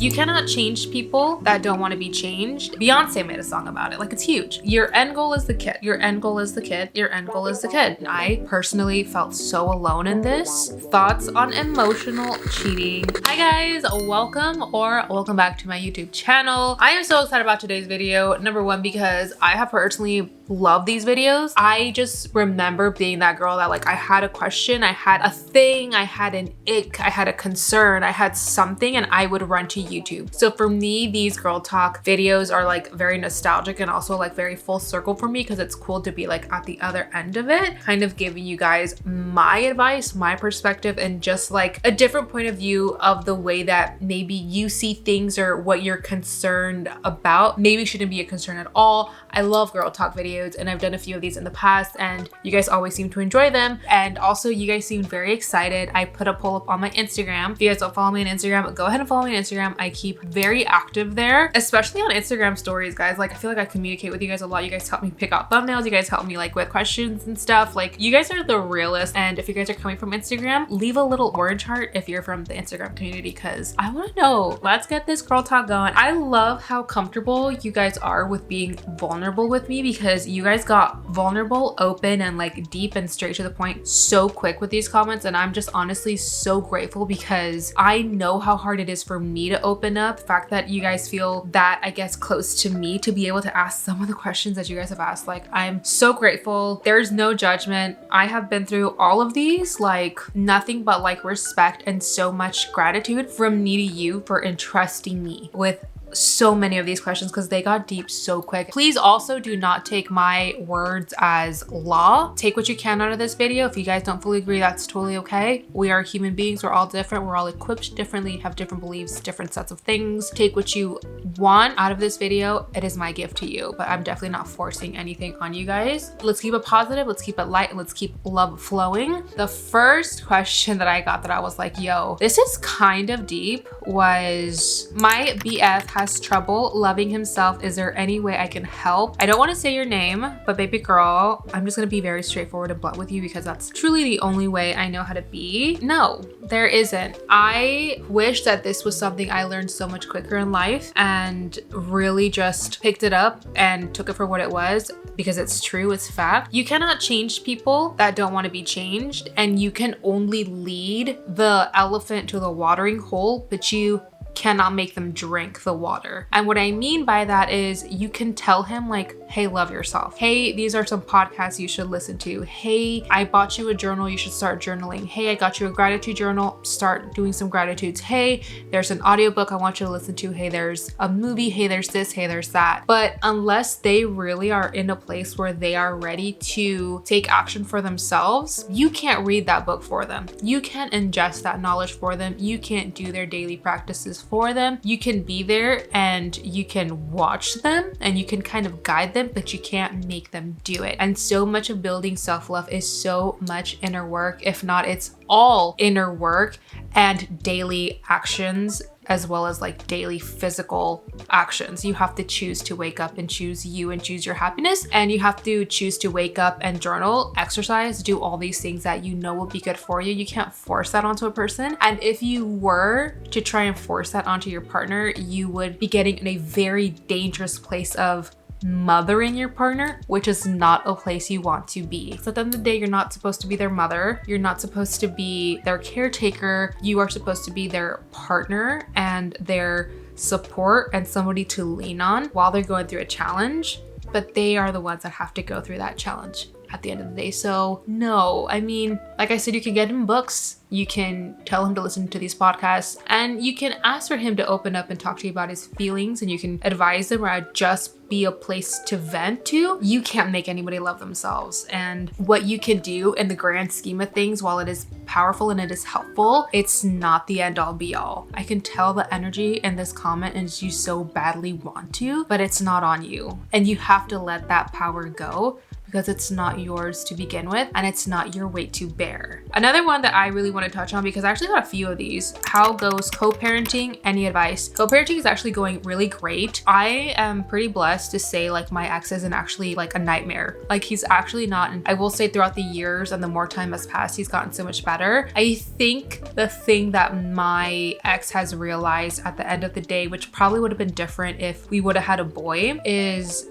You cannot change people that don't want to be changed. Beyonce made a song about it. Like, it's huge. Your end goal is the kid. Your end goal is the kid. Your end goal is the kid. I personally felt so alone in this. Thoughts on emotional cheating. Hi guys, welcome back to my YouTube channel. I am so excited about today's video. Number one, because I have personally loved these videos. I just remember being that girl that, like, I had a question, I had a thing, I had an ick, I had a concern, I had something, and I would run to YouTube. So for me, these girl talk videos are like very nostalgic and also like very full circle for me, because it's cool to be like at the other end of it, kind of giving you guys my advice, my perspective, and just like a different point of view of the way that maybe you see things or what you're concerned about maybe shouldn't be a concern at all. I love girl talk videos, and I've done a few of these in the past, and you guys always seem to enjoy them. And also, you guys seem very excited. I put a poll up on my Instagram. If you guys don't follow me on Instagram, go ahead and follow me on Instagram. I keep very active there, especially on Instagram stories, guys. Like, I feel like I communicate with you guys a lot. You guys help me pick out thumbnails. You guys help me like with questions and stuff. Like, you guys are the realest. And if you guys are coming from Instagram, leave a little orange heart if you're from the Instagram community, because I want to know. Let's get this girl talk going. I love how comfortable you guys are with being vulnerable with me, because you guys got vulnerable, open, and like deep and straight to the point so quick with these comments. And I'm just honestly so grateful, because I know how hard it is for me to open up. The fact that you guys feel that, I guess, close to me to be able to ask some of the questions that you guys have asked, like, I'm so grateful. There's no judgment. I have been through all of these, like nothing but like respect and so much gratitude from me to you for entrusting me with so many of these questions, because they got deep so quick. Please also do not take my words as law. Take what you can out of this video. If you guys don't fully agree, that's totally okay. We are human beings. We're all different. We're all equipped differently, have different beliefs, different sets of things. Take what you want out of this video. It is my gift to you, but I'm definitely not forcing anything on you guys. Let's keep it positive. Let's keep it light, and let's keep love flowing. The first question that I got that I was like, yo, this is kind of deep, was my BF has trouble loving himself. Is there any way I can help? I don't want to say your name, but baby girl, I'm just going to be very straightforward and blunt with you, because that's truly the only way I know how to be. No, there isn't. I wish that this was something I learned so much quicker in life and really just picked it up and took it for what it was, because it's true, it's fact. You cannot change people that don't want to be changed, and you can only lead the elephant to the watering hole, but you cannot make them drink the water. And what I mean by that is, you can tell him like, hey, love yourself. Hey, these are some podcasts you should listen to. Hey, I bought you a journal, you should start journaling. Hey, I got you a gratitude journal, start doing some gratitudes. Hey, there's an audiobook I want you to listen to. Hey, there's a movie. Hey, there's this. Hey, there's that. But unless they really are in a place where they are ready to take action for themselves, you can't read that book for them. You can't ingest that knowledge for them. You can't do their daily practices for them. You can be there and you can watch them and you can kind of guide them, but you can't make them do it. And so much of building self-love is so much inner work. If not, it's all inner work and daily actions, as well as like daily physical actions. You have to choose to wake up and choose you and choose your happiness. And you have to choose to wake up and journal, exercise, do all these things that you know will be good for you. You can't force that onto a person. And if you were to try and force that onto your partner, you would be getting in a very dangerous place of mothering your partner, which is not a place you want to be. So at the end of the day, you're not supposed to be their mother. You're not supposed to be their caretaker. You are supposed to be their partner and their support and somebody to lean on while they're going through a challenge. But they are the ones that have to go through that challenge at the end of the day. So no, I mean, like I said, you can get him books. You can tell him to listen to these podcasts, and you can ask for him to open up and talk to you about his feelings, and you can advise him or just be a place to vent to. You can't make anybody love themselves. And what you can do in the grand scheme of things, while it is powerful and it is helpful, it's not the end all be all. I can tell the energy in this comment and you so badly want to, but it's not on you. And you have to let that power go, because it's not yours to begin with and it's not your weight to bear. Another one that I really want to touch on, because I actually got a few of these. How goes co-parenting? Any advice? Co-parenting is actually going really great. I am pretty blessed to say like my ex isn't actually like a nightmare. Like he's actually not. And I will say throughout the years and the more time has passed, he's gotten so much better. I think the thing that my ex has realized at the end of the day, which probably would have been different if we would have had a boy, is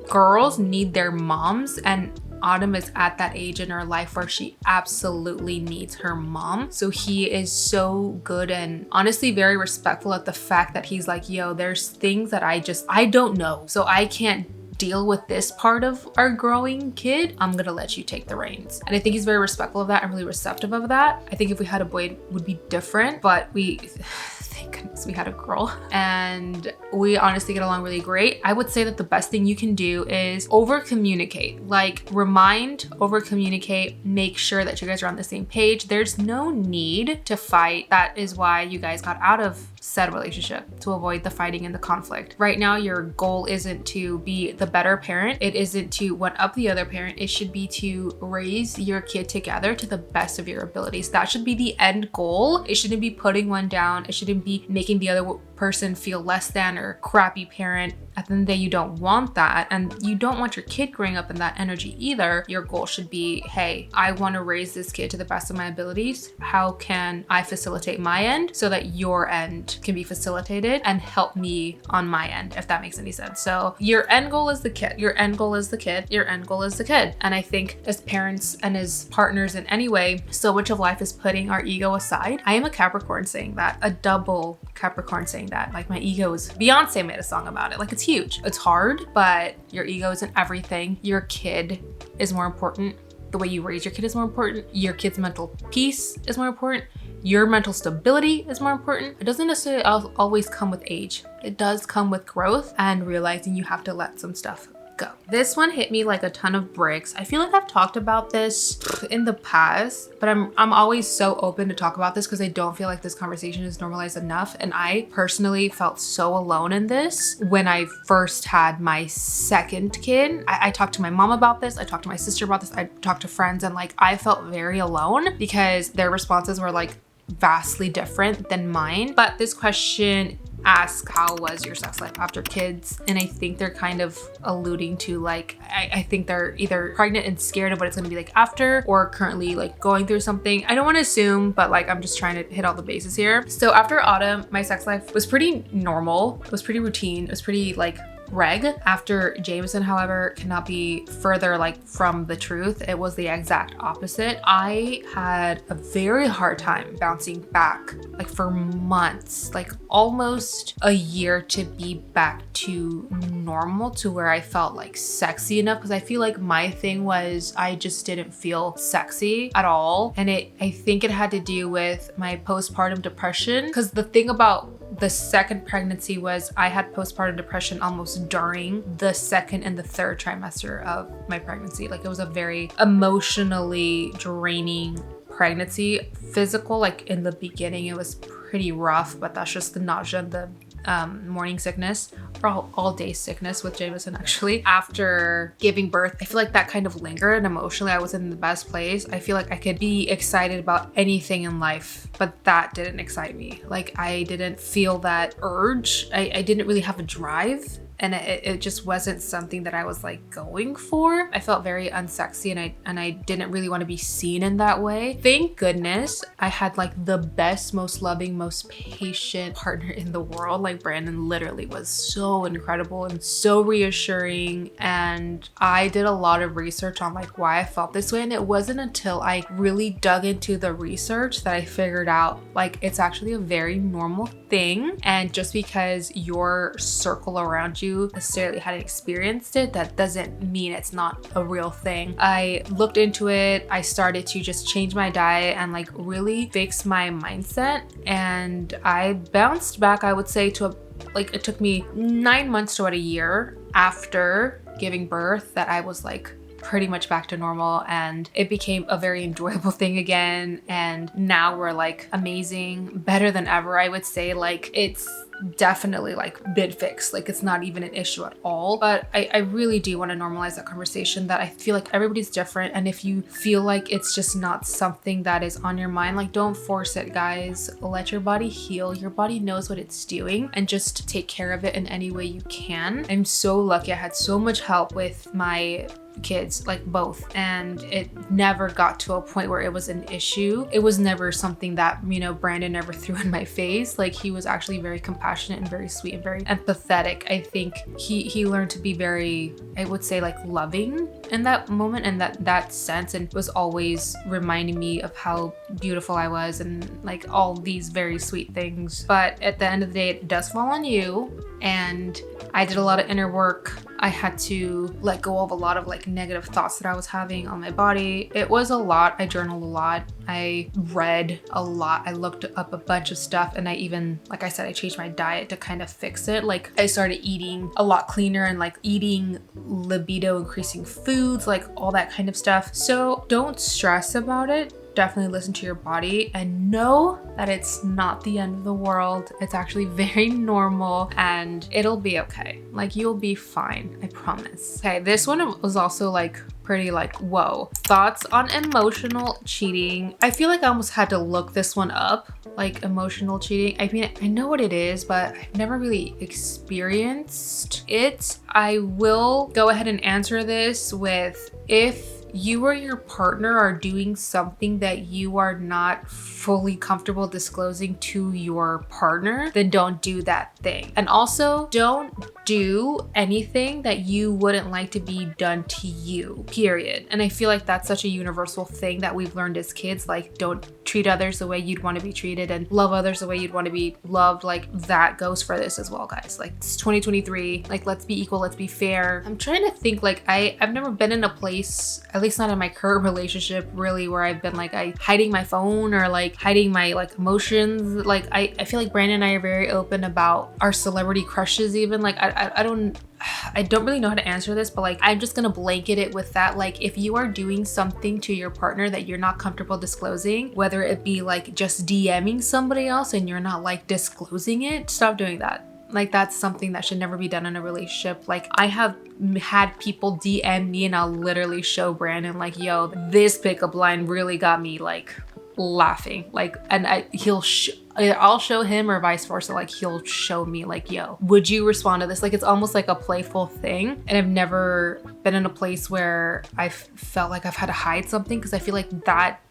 girls need their moms, and Autumn is at that age in her life where she absolutely needs her mom. So he is so good and honestly very respectful at the fact that he's like, yo, there's things that I don't know. So I can't deal with this part of our growing kid. I'm gonna let you take the reins. And I think he's very respectful of that and really receptive of that. I think if we had a boy, it would be different, but thank goodness we had a girl, and we honestly get along really great. I would say that the best thing you can do is over communicate, like over communicate, make sure that you guys are on the same page. There's no need to fight. That is why you guys got out of said relationship, to avoid the fighting and the conflict. Right now, your goal isn't to be the better parent. It isn't to one up the other parent. It should be to raise your kid together to the best of your abilities. That should be the end goal. It shouldn't be putting one down. It shouldn't be making the other person feel less than or crappy parent. At the end of the day, you don't want that, and you don't want your kid growing up in that energy either. Your goal should be, hey, I want to raise this kid to the best of my abilities. How can I facilitate my end so that your end can be facilitated and help me on my end, if that makes any sense? So your end goal is the kid. Your end goal is the kid. Your end goal is the kid. And I think as parents and as partners in any way, so much of life is putting our ego aside. I am a Capricorn saying that, a double Capricorn saying that. Like my ego is, Beyonce made a song about it. Like it's huge. It's hard, but your ego isn't everything. Your kid is more important. The way you raise your kid is more important. Your kid's mental peace is more important. Your mental stability is more important. It doesn't necessarily always come with age. It does come with growth and realizing you have to let some stuff go. This one hit me like a ton of bricks. I feel like I've talked about this in the past, but I'm always so open to talk about this because I don't feel like this conversation is normalized enough. And I personally felt so alone in this when I first had my second kid. I talked to my mom about this. I talked to my sister about this. I talked to friends, and like I felt very alone because their responses were like vastly different than mine. But this question asks, how was your sex life after kids? And I think they're kind of alluding to like, I think they're either pregnant and scared of what it's gonna be like after, or currently like going through something. I don't want to assume, but like I'm just trying to hit all the bases here. So after Autumn, my sex life was pretty normal. It was pretty routine. It was pretty like reg. After Jameson, however, cannot be further like from the truth. It was the exact opposite. I had a very hard time bouncing back, like for months, like almost a year to be back to normal, to where I felt like sexy enough. Because I feel like my thing was I just didn't feel sexy at all. And I think it had to do with my postpartum depression. Because the thing about the second pregnancy was I had postpartum depression almost during the second and the third trimester of my pregnancy. Like it was a very emotionally draining pregnancy. Physical, like in the beginning, it was pretty rough, but that's just the nausea and the morning sickness, or all day sickness with Jameson actually. After giving birth, I feel like that kind of lingered, and emotionally I was in the best place. I feel like I could be excited about anything in life, but that didn't excite me. Like I didn't feel that urge. I didn't really have a drive. And it just wasn't something that I was like going for. I felt very unsexy, and I didn't really want to be seen in that way. Thank goodness I had like the best, most loving, most patient partner in the world. Like Brandon literally was so incredible and so reassuring. And I did a lot of research on like why I felt this way. And it wasn't until I really dug into the research that I figured out like it's actually a very normal thing. And just because your circle around you necessarily hadn't experienced it, that doesn't mean it's not a real thing. I looked into it. I started to just change my diet and like really fix my mindset, and I bounced back, I would say, to like it took me 9 months to about a year after giving birth that I was like pretty much back to normal, and it became a very enjoyable thing again. And now we're like amazing, better than ever, I would say. Like, it's definitely like been fixed. Like, it's not even an issue at all. But I really do want to normalize that conversation, that I feel like everybody's different. And if you feel like it's just not something that is on your mind, like, don't force it, guys. Let your body heal. Your body knows what it's doing, and just take care of it in any way you can. I'm so lucky. I had so much help with my kids, like both, and it never got to a point where it was an issue. It was never something that, you know, Brandon never threw in my face. Like, he was actually very compassionate and very sweet and very empathetic. I think he learned to be very, I would say, like, loving in that moment and that sense, and was always reminding me of how beautiful I was and like all these very sweet things. But at the end of the day, it does fall on you, and I did a lot of inner work. I had to let go of a lot of like negative thoughts that I was having on my body. It was a lot. I journaled a lot. I read a lot. I looked up a bunch of stuff, and I even, like I said, I changed my diet to kind of fix it. Like, I started eating a lot cleaner and like eating libido increasing foods, like all that kind of stuff. So don't stress about it. Definitely listen to your body and know that it's not the end of the world. It's actually very normal, and it'll be okay. Like, you'll be fine, I promise. Okay, this one was also like pretty like, whoa. Thoughts on emotional cheating. I feel like I almost had to look this one up, like emotional cheating. I mean, I know what it is, but I've never really experienced it. I will go ahead and answer this with, if you or your partner are doing something that you are not fully comfortable disclosing to your partner, then don't do that thing. And also, don't do anything that you wouldn't like to be done to you, period. And I feel like that's such a universal thing that we've learned as kids. Like, don't treat others the way you'd want to be treated, and love others the way you'd want to be loved. Like, that goes for this as well, guys. Like, it's 2023. Like, let's be equal, let's be fair. I'm trying to think, like, I've never been in a place, at least not in my current relationship, really, where I've been like hiding my phone or like hiding my like emotions. Like, I feel like Brandon and I are very open about our celebrity crushes even. Like, I don't really know how to answer this, but like, I'm just gonna blanket it with that. Like, if you are doing something to your partner that you're not comfortable disclosing, whether it be like just DMing somebody else and you're not like disclosing it, stop doing that. Like, that's something that should never be done in a relationship. Like, I have had people DM me and I'll literally show Brandon like, yo, this pickup line really got me like laughing. Like, and I'll show him, or vice versa. Like, he'll show me like, yo, would you respond to this? Like, it's almost like a playful thing. And I've never been in a place where I've felt like I've had to hide something, because I feel like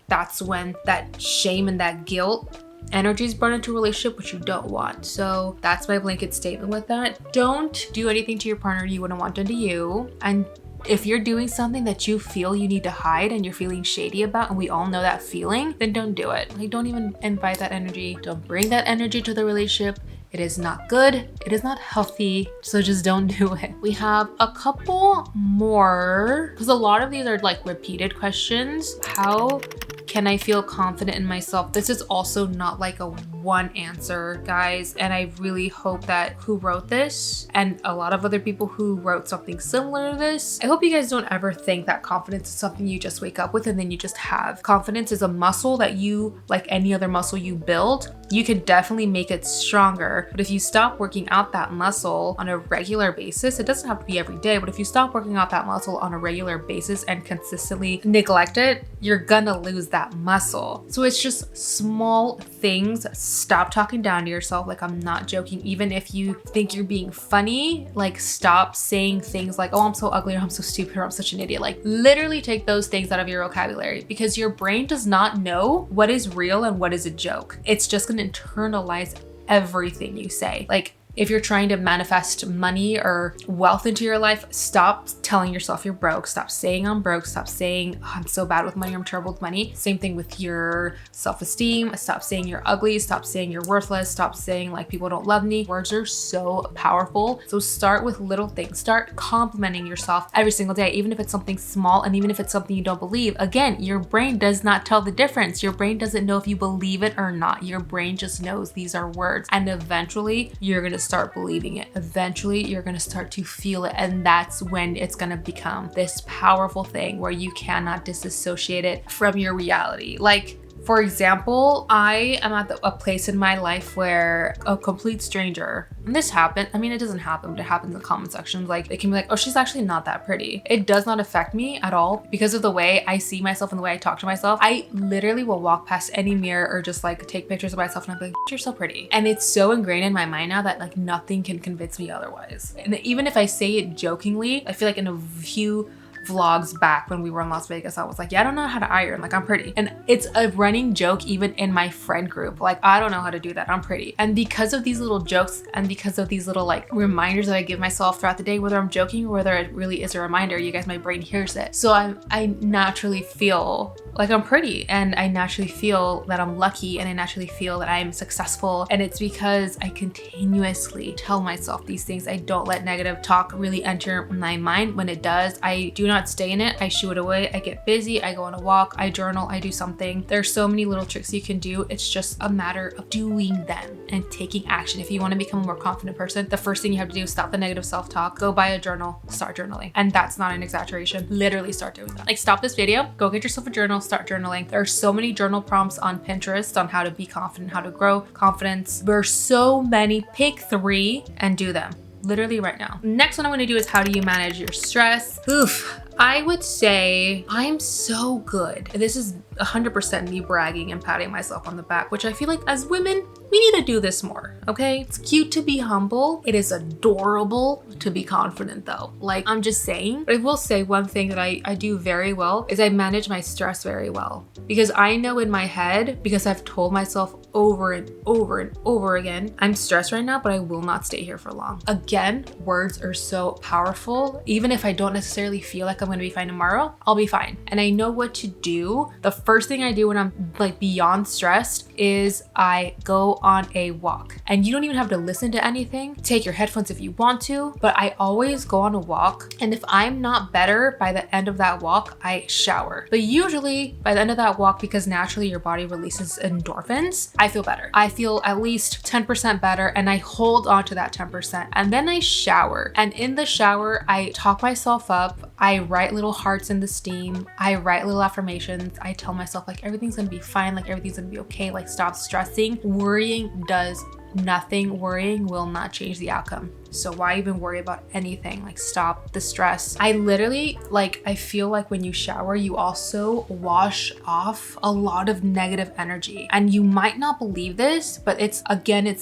that's when that shame and that guilt energy is brought into a relationship, which you don't want. So that's my blanket statement with that. Don't do anything to your partner you wouldn't want done to you. And if you're doing something that you feel you need to hide and you're feeling shady about, and we all know that feeling, then don't do it. Like, don't even invite that energy. Don't bring that energy to the relationship. It is not good. It is not healthy. So just don't do it. We have a couple more, because a lot of these are like repeated questions. How can I feel confident in myself? This is also not like a one answer, guys. And I really hope that who wrote this, and a lot of other people who wrote something similar to this, I hope you guys don't ever think that confidence is something you just wake up with and then you just have. Confidence is a muscle that you, like any other muscle you build, you can definitely make it stronger. But if you stop working out that muscle on a regular basis, it doesn't have to be every day, but if you stop working out that muscle on a regular basis and consistently neglect it, you're gonna lose that muscle. So it's just small things. Stop talking down to yourself. Like, I'm not joking. Even if you think you're being funny, like, stop saying things like, oh, I'm so ugly, or I'm so stupid, or I'm such an idiot. Like, literally take those things out of your vocabulary, because your brain does not know what is real and what is a joke. It's just gonna internalize everything you say. Like, if you're trying to manifest money or wealth into your life, stop telling yourself you're broke. Stop saying I'm broke. Stop saying, oh, I'm so bad with money, I'm terrible with money. Same thing with your self-esteem. Stop saying you're ugly. Stop saying you're worthless. Stop saying like people don't love me. Words are so powerful. So start with little things. Start complimenting yourself every single day, even if it's something small and even if it's something you don't believe. Again, your brain does not tell the difference. Your brain doesn't know if you believe it or not. Your brain just knows these are words. And eventually you're gonna start believing it. Eventually, you're gonna start to feel it. And that's when it's gonna become this powerful thing where you cannot disassociate it from your reality. Like, for example, I am at a place in my life where a complete stranger, and this happened, I mean, it doesn't happen, but it happens in the comment sections. Like, they can be like, oh, she's actually not that pretty. It does not affect me at all because of the way I see myself and the way I talk to myself. I literally will walk past any mirror or just like take pictures of myself and I'm like, you're so pretty. And it's so ingrained in my mind now that like nothing can convince me otherwise. And even if I say it jokingly, I feel like in a few vlogs back when we were in Las Vegas, I was like, yeah, I don't know how to iron, like I'm pretty. And it's a running joke even in my friend group, like I don't know how to do that, I'm pretty. And because of these little jokes and because of these little like reminders that I give myself throughout the day, whether I'm joking or whether it really is a reminder, you guys, my brain hears it. So I naturally feel like I'm pretty, and I naturally feel that I'm lucky, and I naturally feel that I'm successful. And it's because I continuously tell myself these things. I don't let negative talk really enter my mind. When it does, I do not stay in it. I shoo it away. I get busy. I go on a walk. I journal. I do something. There's so many little tricks you can do. It's just a matter of doing them and taking action. If you want to become a more confident person, the first thing you have to do is stop the negative self-talk, go buy a journal, start journaling. And that's not an exaggeration. Literally start doing that. Like, stop this video, go get yourself a journal, start journaling. There are so many journal prompts on Pinterest on how to be confident, how to grow confidence. There's so many. Pick 3 and do them. Literally right now. Next one I'm gonna do is how do you manage your stress? Oof. I would say I'm so good. This is 100% me bragging and patting myself on the back, which I feel like as women, we need to do this more, okay? It's cute to be humble. It is adorable to be confident though. Like, I'm just saying. But I will say one thing that I do very well is I manage my stress very well. Because I know in my head, because I've told myself over and over and over again, I'm stressed right now, but I will not stay here for long. Again, words are so powerful. Even if I don't necessarily feel like I'm gonna be fine tomorrow, I'll be fine. And I know what to do. The first thing I do when I'm like beyond stressed is I go on a walk. And you don't even have to listen to anything. Take your headphones if you want to, but I always go on a walk. And if I'm not better by the end of that walk, I shower. But usually by the end of that walk, because naturally your body releases endorphins, I feel better. I feel at least 10% better, and I hold on to that 10%. And then I shower. And in the shower, I talk myself up. I write little hearts in the steam. I write little affirmations. I tell myself like everything's gonna be fine, like everything's gonna be okay, like stop stressing. Worrying does nothing. Worrying will not change the outcome. So why even worry about anything? Like, stop the stress. I literally, like, I feel like when you shower, you also wash off a lot of negative energy. And you might not believe this, but it's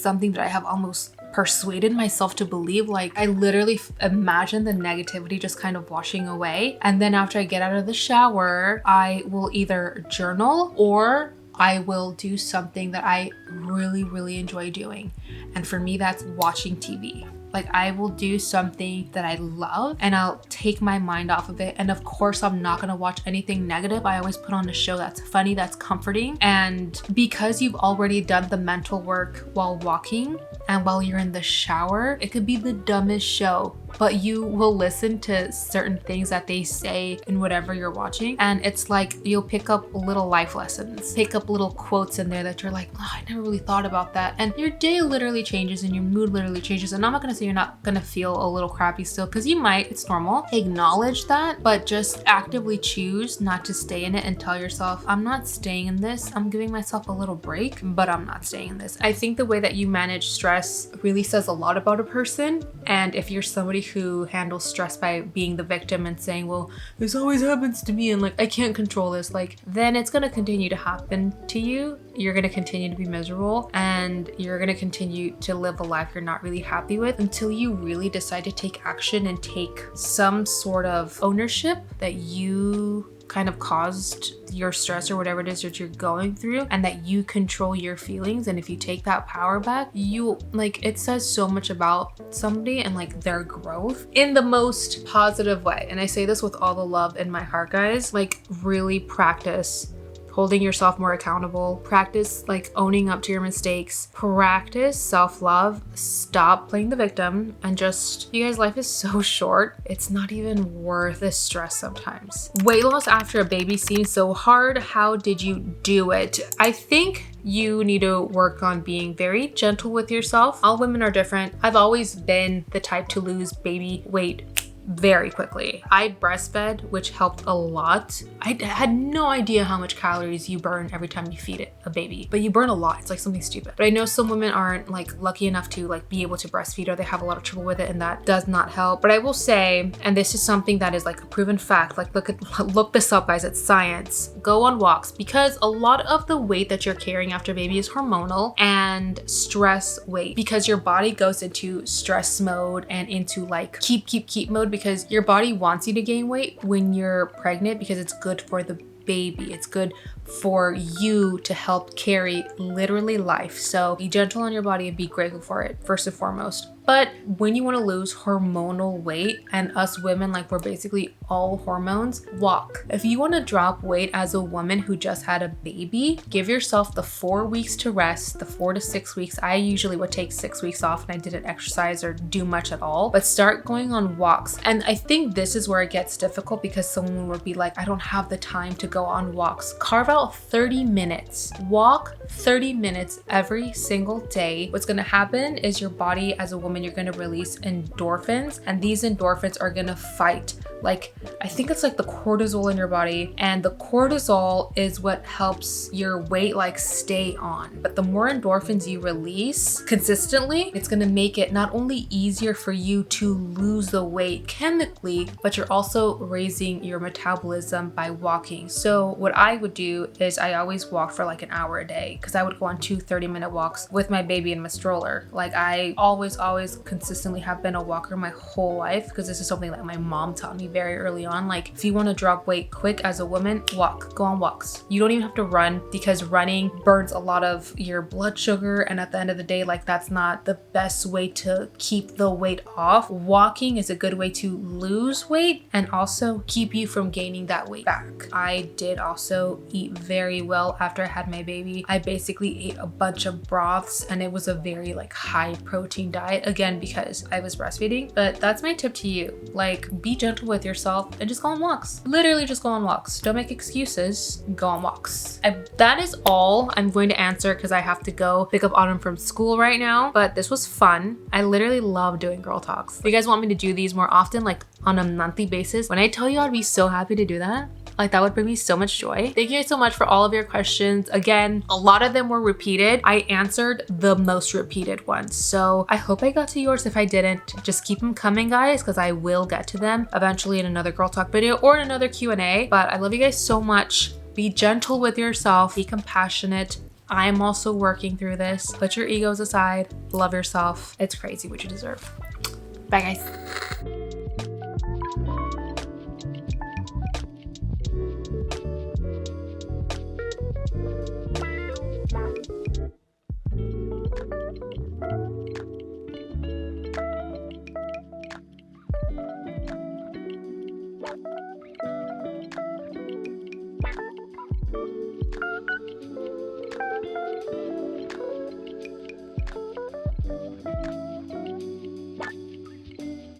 something that I have almost persuaded myself to believe. Like, I literally imagine the negativity just kind of washing away. And then after I get out of the shower, I will either journal or I will do something that I really, really enjoy doing. And for me, that's watching TV. Like, I will do something that I love and I'll take my mind off of it. And of course, I'm not gonna watch anything negative. I always put on a show that's funny, that's comforting. And because you've already done the mental work while walking and while you're in the shower, it could be the dumbest show, but you will listen to certain things that they say in whatever you're watching. And it's like, you'll pick up little life lessons, pick up little quotes in there that you're like, oh, I never really thought about that. And your day literally changes and your mood literally changes. And I'm not gonna say you're not gonna feel a little crappy still, because you might, it's normal. Acknowledge that, but just actively choose not to stay in it and tell yourself, I'm not staying in this. I'm giving myself a little break, but I'm not staying in this. I think the way that you manage stress really says a lot about a person. And if you're somebody who handles stress by being the victim and saying, well, this always happens to me and like, I can't control this, like, then it's gonna continue to happen to you. You're gonna continue to be miserable and you're gonna continue to live a life you're not really happy with until you really decide to take action and take some sort of ownership that you kind of caused your stress or whatever it is that you're going through, and that you control your feelings. And if you take that power back, you, like, it says so much about somebody and like their growth in the most positive way. And I say this with all the love in my heart, guys. Like, really practice holding yourself more accountable. Practice like owning up to your mistakes. Practice self-love. Stop playing the victim and just, you guys, life is so short. It's not even worth the stress sometimes. Weight loss after a baby seems so hard. How did you do it? I think you need to work on being very gentle with yourself. All women are different. I've always been the type to lose baby weight very quickly. I breastfed, which helped a lot. I had no idea how much calories you burn every time you feed it a baby, but you burn a lot. It's like something stupid. But I know some women aren't like lucky enough to like be able to breastfeed, or they have a lot of trouble with it, and that does not help. But I will say, and this is something that is like a proven fact, like look this up, guys, it's science. Go on walks, because a lot of the weight that you're carrying after baby is hormonal and stress weight, because your body goes into stress mode and into like keep mode, because your body wants you to gain weight when you're pregnant, because it's good for the baby. It's good for you to help carry literally life. So be gentle on your body and be grateful for it first and foremost. But when you want to lose hormonal weight, and us women, like, we're basically all hormones, walk. If you want to drop weight as a woman who just had a baby, give yourself the 4 weeks to rest, the 4 to 6 weeks. I usually would take 6 weeks off and I didn't exercise or do much at all, but start going on walks. And I think this is where it gets difficult, because someone would be like, I don't have the time to go on walks. Carve out 30 minutes. Walk 30 minutes every single day. What's going to happen is your body as a woman, you're going to release endorphins, and these endorphins are going to fight, like, I think it's like the cortisol in your body, and the cortisol is what helps your weight like stay on. But the more endorphins you release consistently, it's going to make it not only easier for you to lose the weight chemically, but you're also raising your metabolism by walking. So what I would do is I always walk for like an hour a day, because I would go on 2 30-minute walks with my baby in my stroller. Like, I always consistently have been a walker my whole life, because this is something that my mom taught me very early on. Like, if you want to drop weight quick as a woman, walk. Go on walks. You don't even have to run, because running burns a lot of your blood sugar, and at the end of the day, like, that's not the best way to keep the weight off. Walking is a good way to lose weight and also keep you from gaining that weight back. I did also eat very well after I had my baby. I basically ate a bunch of broths, and it was a very like high protein diet, again, because I was breastfeeding. But that's my tip to you. Like, be gentle with yourself and just go on walks. Literally just go on walks. Don't make excuses. Go on walks. That is all I'm going to answer, because I have to go pick up Autumn from school right now. But this was fun. I literally love doing girl talks. If you guys want me to do these more often, like on a monthly basis, when I tell you, I'd be so happy to do that. Like, that would bring me so much joy. Thank you guys so much for all of your questions. Again, a lot of them were repeated. I answered the most repeated ones. So I hope I got to yours. If I didn't, just keep them coming, guys, because I will get to them eventually in another girl talk video or in another Q&A. But I love you guys so much. Be gentle with yourself. Be compassionate. I'm also working through this. Put your egos aside. Love yourself. It's crazy what you deserve. Bye, guys.